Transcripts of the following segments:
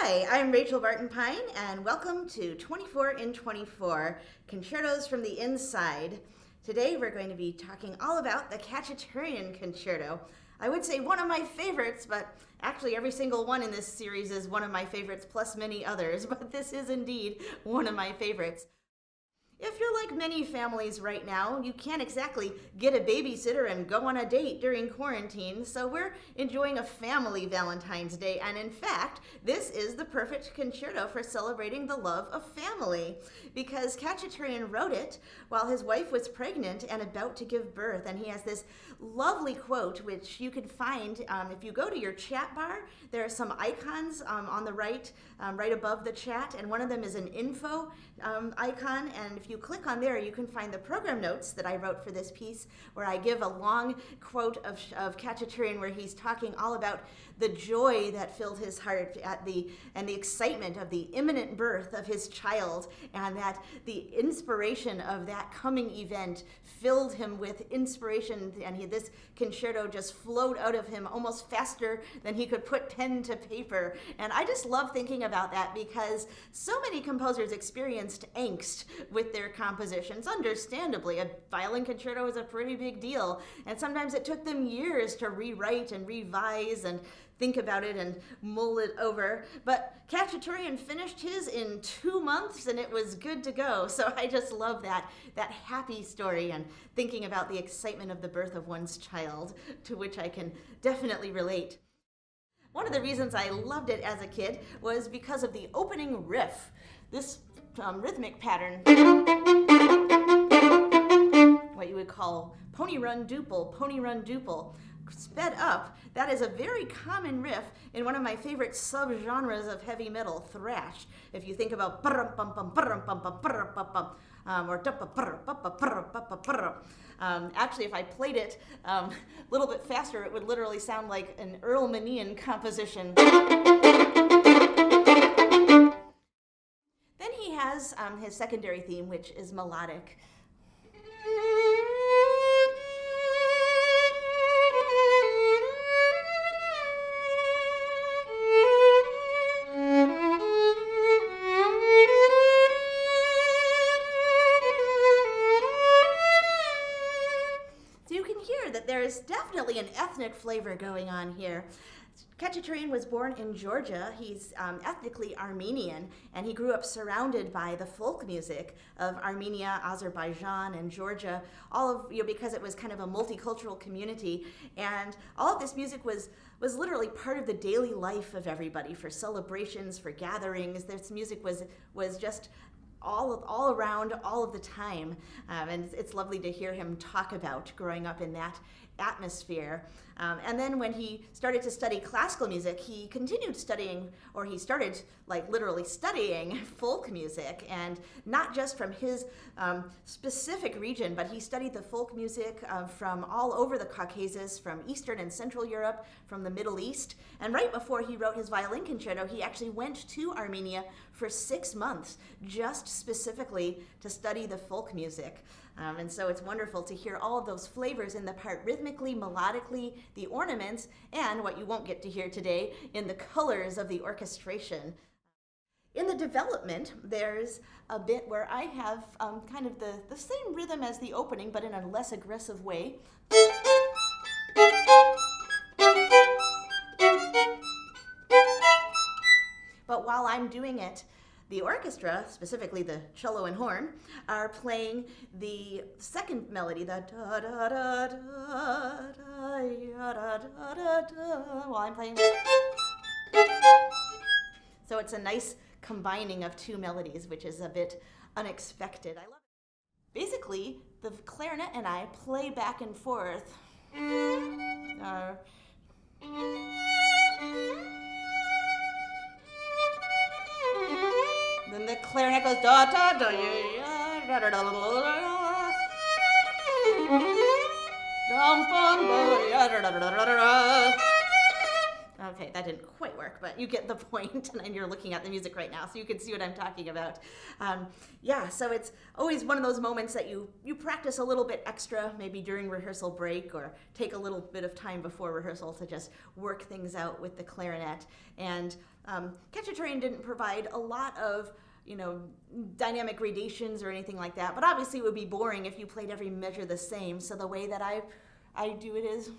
Hi, I'm Rachel Barton Pine, and welcome to 24 in 24, Concertos from the Inside. Today we're going to be talking all about the Khachaturian Concerto. I would say one of my favorites, but actually every single one in this series is one of my favorites, plus many others, but this is indeed one of my favorites. If you're like many families right now, you can't exactly get a babysitter and go on a date during quarantine, so we're enjoying a family Valentine's Day, and in fact, this is the perfect concerto for celebrating the love of family, because Khachaturian wrote it while his wife was pregnant and about to give birth, and he has this lovely quote, which you can find if you go to your chat bar. There are some icons on the right, right above the chat, and one of them is an info icon, and if you click on there, you can find the program notes that I wrote for this piece, where I give a long quote of Khachaturian where he's talking all about the joy that filled his heart and the excitement of the imminent birth of his child, and that the inspiration of that coming event filled him with inspiration, and this concerto just flowed out of him almost faster than he could put pen to paper. And I just love thinking about that, because so many composers experienced angst with their compositions. Understandably, a violin concerto is a pretty big deal, and sometimes it took them years to rewrite and revise and think about it and mull it over. But Khachaturian finished his in 2 months, and it was good to go. So I just love that happy story, and thinking about the excitement of the birth of one's child, to which I can definitely relate. One of the reasons I loved it as a kid was because of the opening riff. This rhythmic pattern, what you would call pony run duple, sped up. That is a very common riff in one of my favorite subgenres of heavy metal, thrash. If you think about or actually, if I played it a little bit faster, it would literally sound like an Armenian composition. Then he has his secondary theme, which is melodic. So you can hear that there is definitely an ethnic flavor going on here. Khachaturian was born in Georgia. He's ethnically Armenian, and he grew up surrounded by the folk music of Armenia, Azerbaijan, and Georgia, because it was kind of a multicultural community, and all of this music was literally part of the daily life of everybody, for celebrations, for gatherings. This music was just all around, all of the time, and it's lovely to hear him talk about growing up in that atmosphere. And then when he started to study classical music, he continued studying, or he started literally studying folk music, and not just from his specific region, but he studied the folk music from all over the Caucasus, from Eastern and Central Europe, from the Middle East. And right before he wrote his violin concerto, he actually went to Armenia for 6 months, just specifically to study the folk music. And so it's wonderful to hear all of those flavors in the part, rhythmically, melodically, the ornaments, and what you won't get to hear today, in the colors of the orchestration. In the development, there's a bit where I have kind of the same rhythm as the opening, but in a less aggressive way. But while I'm doing it, the orchestra, specifically the cello and horn, are playing the second melody, the da da da da da da da da, while I'm playing. So it's a nice combining of two melodies, which is a bit unexpected. I love it. Basically, the clarinet and I play back and forth. Then the clarinet goes da da da da da da da da. Okay, that didn't quite work, but you get the point, and you're looking at the music right now, so you can see what I'm talking about. Yeah, so it's always one of those moments that you practice a little bit extra, maybe during rehearsal break, or take a little bit of time before rehearsal to just work things out with the clarinet. And Khachaturian didn't provide a lot of dynamic gradations or anything like that, but obviously it would be boring if you played every measure the same, so the way that I do it is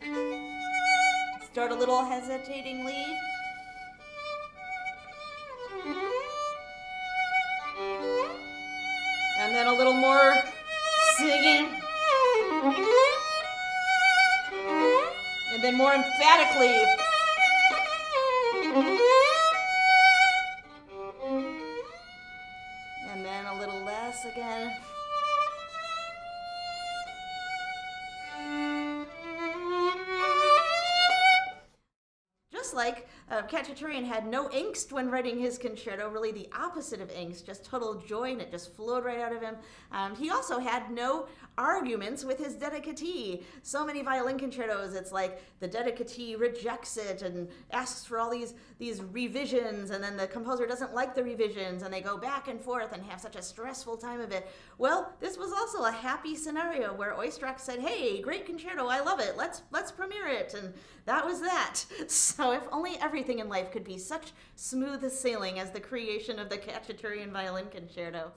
start a little hesitatingly. And then a little more singing. And then more emphatically. And then a little less again. Just like Khachaturian had no angst when writing his concerto, really the opposite of angst, just total joy, and it just flowed right out of him. He also had no arguments with his dedicatee. So many violin concertos, it's like the dedicatee rejects it and asks for all these revisions, and then the composer doesn't like the revisions, and they go back and forth and have such a stressful time of it. Well, this was also a happy scenario where Oistrakh said, "Hey, great concerto, I love it. Let's premiere it," and that was that. So if only everything in life could be such smooth sailing as the creation of the Khachaturian Violin Concerto.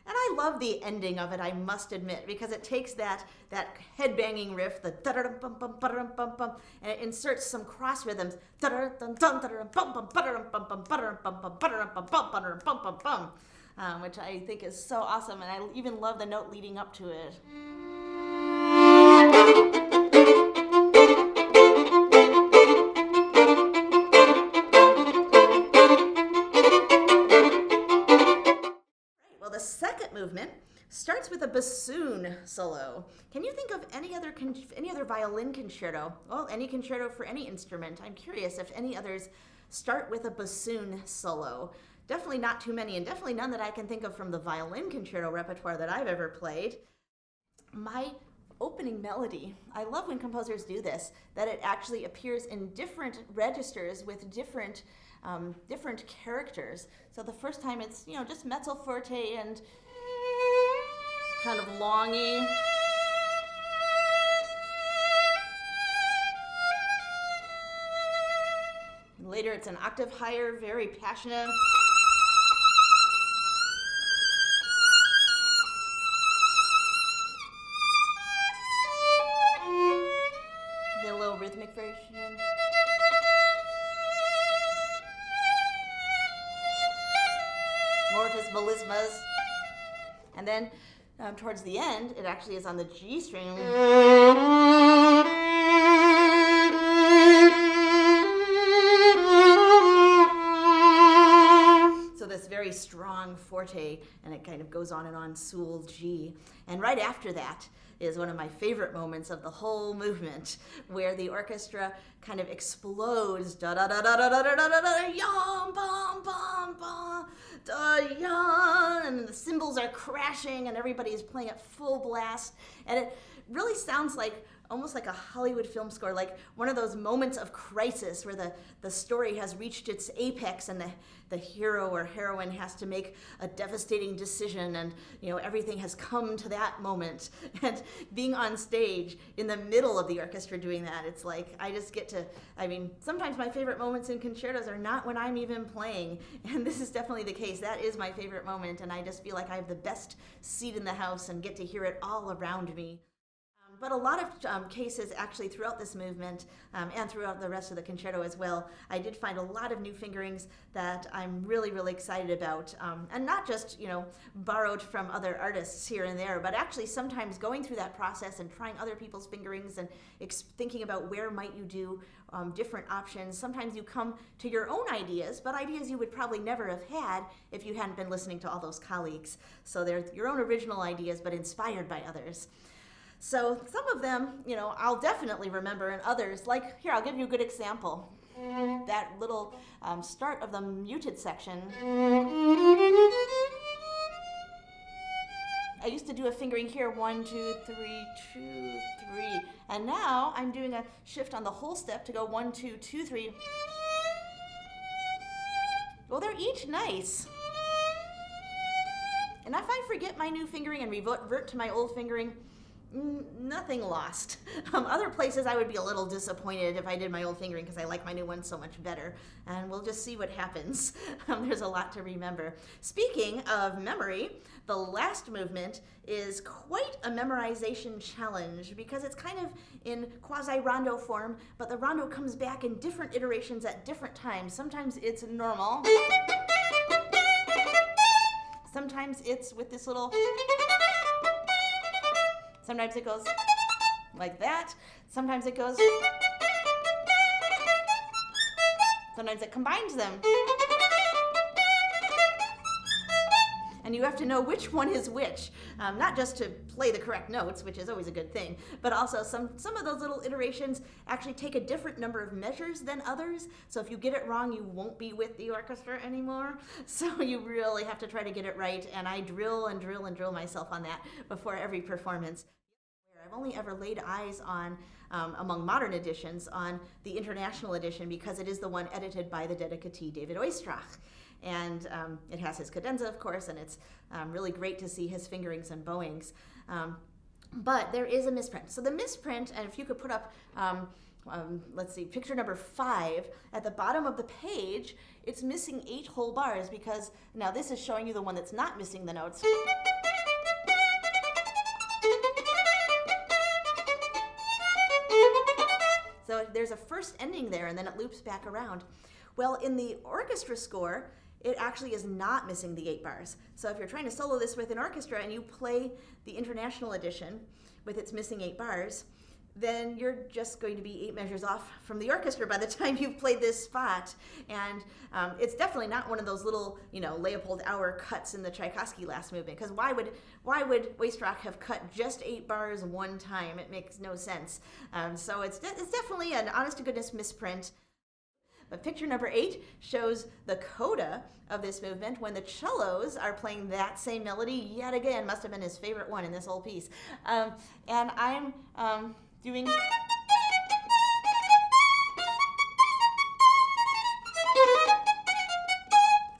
And I love the ending of it, I must admit, because it takes that head-banging riff, the da-da-dum-bum-bum, and it inserts some cross rhythms, which I think is so awesome, and I even love the note leading up to it. The second movement starts with a bassoon solo. Can you think of any other violin concerto? Well, any concerto for any instrument. I'm curious if any others start with a bassoon solo. Definitely not too many, and definitely none that I can think of from the violin concerto repertoire that I've ever played. My opening melody, I love when composers do this, that it actually appears in different registers with different characters. So the first time it's, just mezzo forte and kind of longy. Later it's an octave higher, very passionate. Then a little rhythmic version. More of his melismas. And then towards the end, it actually is on the G string. So this very strong forte, and it kind of goes on and on, Sul G. And right after that is one of my favorite moments of the whole movement, where the orchestra kind of explodes, da da da da da da da da da, yum bum bum bum, da yum, and the cymbals are crashing, and everybody is playing at full blast, and it really sounds like almost like a Hollywood film score, like one of those moments of crisis where the story has reached its apex and the hero or heroine has to make a devastating decision, and everything has come to that moment. And being on stage in the middle of the orchestra doing that, it's like I just get to, sometimes my favorite moments in concertos are not when I'm even playing, and this is definitely the case. That is my favorite moment, and I just feel like I have the best seat in the house and get to hear it all around me. But a lot of cases actually throughout this movement and throughout the rest of the concerto as well, I did find a lot of new fingerings that I'm really, really excited about. And not just, borrowed from other artists here and there, but actually sometimes going through that process and trying other people's fingerings and thinking about where might you do different options. Sometimes you come to your own ideas, but ideas you would probably never have had if you hadn't been listening to all those colleagues. So they're your own original ideas, but inspired by others. So some of them, I'll definitely remember, and others, like, here, I'll give you a good example. That little start of the muted section. I used to do a fingering here, 1, 2, 3, 2, 3, And now I'm doing a shift on the whole step to go 1, 2, 2, 3. Well, they're each nice. And if I forget my new fingering and revert to my old fingering, nothing lost. Other places I would be a little disappointed if I did my old fingering because I like my new one so much better. And we'll just see what happens. There's a lot to remember. Speaking of memory, the last movement is quite a memorization challenge because it's kind of in quasi-rondo form, but the rondo comes back in different iterations at different times. Sometimes it's normal. Sometimes it's with this little... Sometimes it goes like that. Sometimes it goes... Sometimes it combines them. And you have to know which one is which. Not just to play the correct notes, which is always a good thing, but also some of those little iterations actually take a different number of measures than others. So if you get it wrong, you won't be with the orchestra anymore. So you really have to try to get it right. And I drill and drill and drill myself on that before every performance. I've only ever laid eyes on, among modern editions, on the international edition because it is the one edited by the dedicatee David Oistrakh. And it has his cadenza, of course, and it's really great to see his fingerings and bowings. But there is a misprint. So the misprint, and if you could put up, let's see, picture number 5, at the bottom of the page, it's missing 8 whole bars because, now this is showing you the one that's not missing the notes. So there's a first ending there, and then it loops back around. Well, in the orchestra score, it actually is not missing the 8 bars. So if you're trying to solo this with an orchestra and you play the international edition with its missing 8 bars, then you're just going to be 8 measures off from the orchestra by the time you've played this spot. And it's definitely not one of those little, Leopold Auer cuts in the Tchaikovsky last movement. Because why would Oistrakh have cut just 8 bars one time? It makes no sense. So it's definitely an honest-to-goodness misprint. But picture number 8 shows the coda of this movement when the cellos are playing that same melody yet again. Must have been his favorite one in this whole piece. And I'm doing...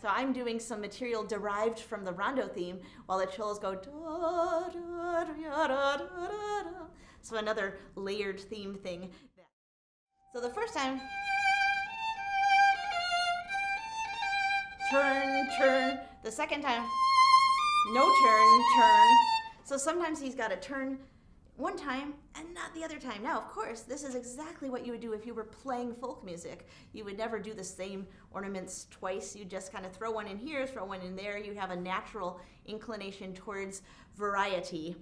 So I'm doing some material derived from the rondo theme while the cellos go da, da, da, da, da, da. So another layered theme thing. So the first time, turn, turn. The second time, no turn, turn. So sometimes he's got to turn one time and not the other time. Now, of course, this is exactly what you would do if you were playing folk music. You would never do the same ornaments twice. You just kind of throw one in here, throw one in there. You have a natural inclination towards variety.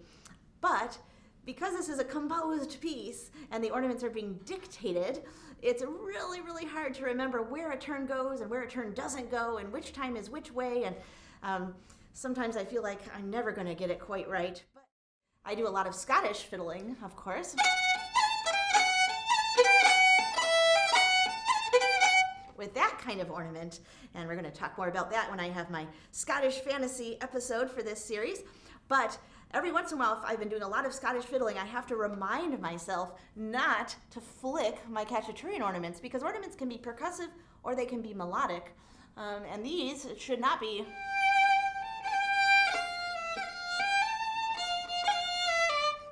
But because this is a composed piece and the ornaments are being dictated, it's really, really hard to remember where a turn goes and where a turn doesn't go and which time is which way. And sometimes I feel like I'm never going to get it quite right. But I do a lot of Scottish fiddling, of course. With that kind of ornament, and we're going to talk more about that when I have my Scottish fantasy episode for this series. But every once in a while, if I've been doing a lot of Scottish fiddling, I have to remind myself not to flick my Khachaturian ornaments, because ornaments can be percussive or they can be melodic. And these should not be.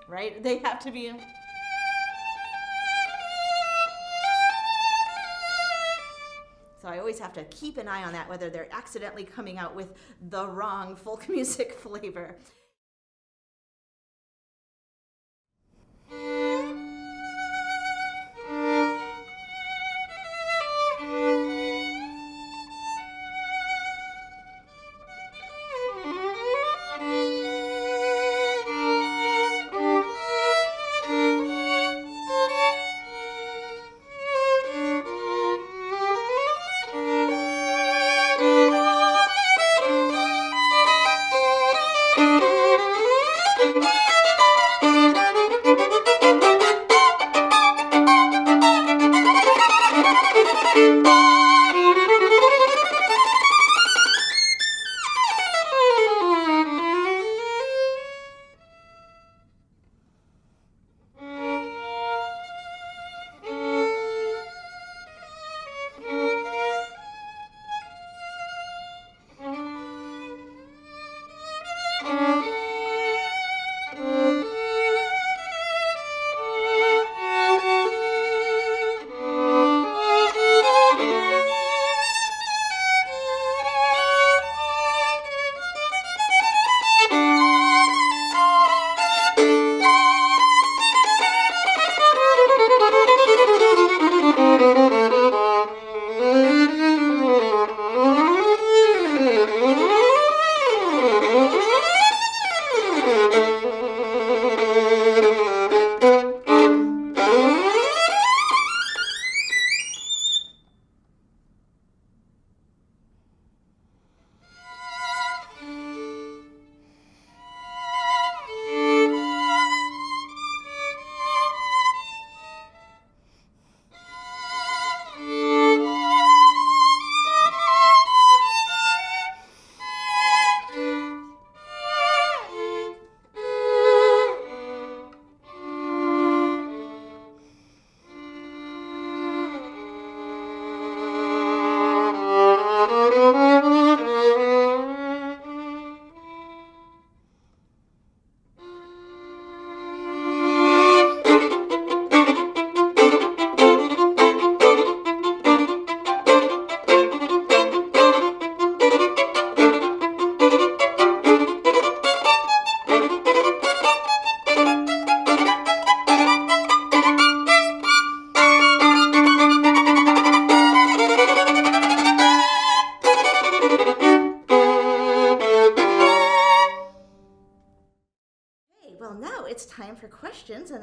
Right? They have to be. So I always have to keep an eye on that, whether they're accidentally coming out with the wrong folk music flavor.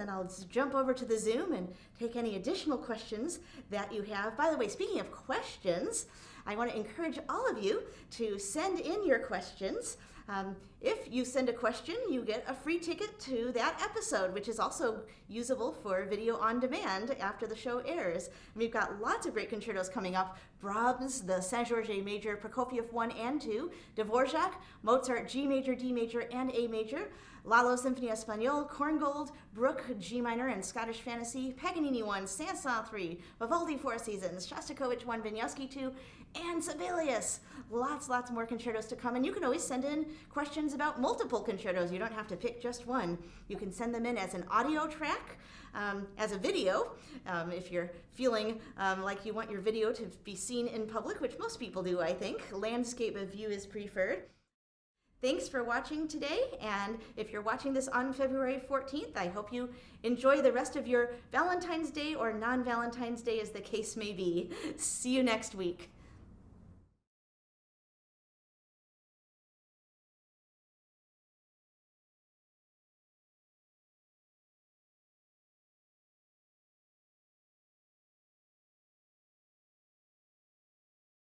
then I'll jump over to the Zoom and take any additional questions that you have. By the way, speaking of questions, I want to encourage all of you to send in your questions. If you send a question, you get a free ticket to that episode, which is also usable for video on demand after the show airs. And we've got lots of great concertos coming up. Brahms, the Saint-Georges Major, Prokofiev 1 and 2, Dvorak, Mozart G Major, D Major, and A Major, Lalo Symphony Espagnole, Korngold, Bruch G Minor and Scottish Fantasy, Paganini 1, Saint-Saëns 3, Vivaldi 4 Seasons, Shostakovich 1, Vinyavsky 2, and Sibelius. Lots more concertos to come, and you can always send in questions about multiple concertos. You don't have to pick just one. You can send them in as an audio track, as a video, if you're feeling like you want your video to be seen in public, which most people do, I think. Landscape of view is preferred. Thanks for watching today, and if you're watching this on February 14th, I hope you enjoy the rest of your Valentine's Day or non-Valentine's Day, as the case may be. See you next week.